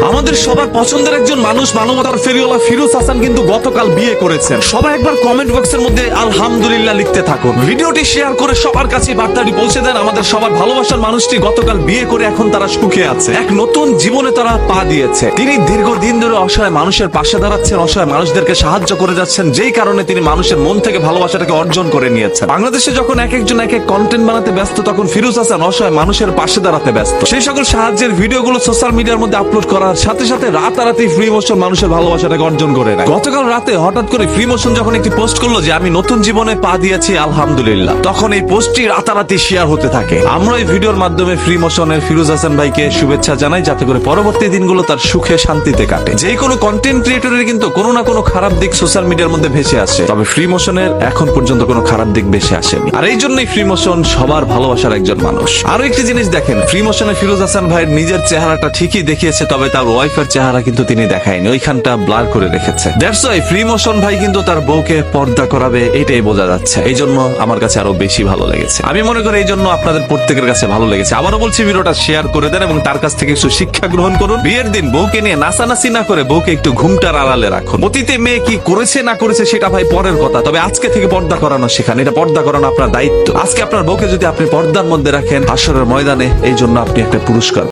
আমাদের সবার পছন্দের একজন মানুষ, মানবতার ফেরিওয়ালা ফিরোজ হাসান কিন্তু গতকাল বিয়ে করেছেন। সবাই একবার কমেন্ট বক্সের মধ্যে আলহামদুলিল্লাহ লিখতে থাকুন। ভিডিওটি শেয়ার করে সবার কাছে বার্তাটি পৌঁছে দেন। আমাদের সবার ভালোবাসার মানুষটি গতকাল বিয়ে করে এখন তারা সুখে আছে, এক নতুন জীবনে তারা পা দিয়েছে। তিনি দীর্ঘদিন ধরে অসহায় মানুষের পাশে দাঁড়াচ্ছেন, অসহায় মানুষদেরকে সাহায্য করে যাচ্ছেন, যেই কারণে তিনি মানুষের মন থেকে ভালোবাসাটাকে অর্জন করে নিয়েছেন। বাংলাদেশে যখন এক একজন এক এক কন্টেন্ট বানাতে ব্যস্ত, তখন ফিরোজ হাসান অসহায় মানুষের পাশে দাঁড়াতে ব্যস্ত। সেই সকল সাহায্যের ভিডিওগুলো সোশ্যাল মিডিয়ার মধ্যে আপলোড করার সাথে সাথে রাতারাতি ফ্রি মোশন মানুষের ভালোবাসাটাকে অর্জন করে নেয়। গতকাল রাতে হঠাৎ করে ফ্রি মোশন যখন একটি পোস্ট করলো যে আমি নতুন জীবনে পা দিয়েছি আলহামদুলিল্লাহ, তখন এই পোস্টটি রাতারাতি শেয়ার হতে থাকে। আমরা এই ভিডিওর মাধ্যমে ফ্রি মোশনের ফিরোজ হাসান ভাইকে শুভেচ্ছা জানাই, যাতে করে পরবর্তী দিনগুলো তার সুখে শান্তিতে কাটে। যে কোনো কন্টেন্ট ক্রিয়েটরের কিন্তু কোনো না কোনো খারাপ দিক সোশ্যাল মিডিয়ার মধ্যে ভেসে আসে, তবে ফ্রি মোশনের এখন পর্যন্ত কোনো খারাপ দিক ভেসে আসেনি। আর এই জন্যই ফ্রি মোশন সবার ভালোবাসার একজন মানুষ। আরো একটি জিনিস দেখেন, ফ্রি মোশনে ফিরোজ হাসান ভাইয়ের নিজের চেহারাটা ঠিকই দেখিয়েছে, তবে তার ওয়াইফের চেহারা কিন্তু তিনি দেখায়নি, ওইখানটা ব্লার করে রেখেছে। দ্যাটস ওয়াই ফ্রি মোশন ভাই কিন্তু তার বউকে পর্দা করাবে, এটাই বোঝা যাচ্ছে। এই জন্য আমার কাছে আরো বেশি ভালো লেগেছে। আমি মনে করি এই জন্য আপনাদের প্রত্যেকের কাছে ভালো লেগেছে। আবারও বলছি, ভিডিওটা শেয়ার করে দেন এবং তার কাছ থেকে কিছু শিক্ষা গ্রহণ করুন। বিয়ের দিন বউকে নিয়ে নাচানাচি না করে বউকে একটু ঘুমটার আড়ালে রাখুন। অতীতে মেয়ে কি করেছে না করেছে সেটা ভাই পরের কথা, তবে আজকে থেকে পর্দা করানো শেখান। এটা পর্দা করানো আপনার দায়িত্ব। আজকে আপনার বউকে যদি আপনি পর্দার মধ্যে রাখেন, হাসরের ময়দানে এই জন্য আপনি একটা পুরস্কার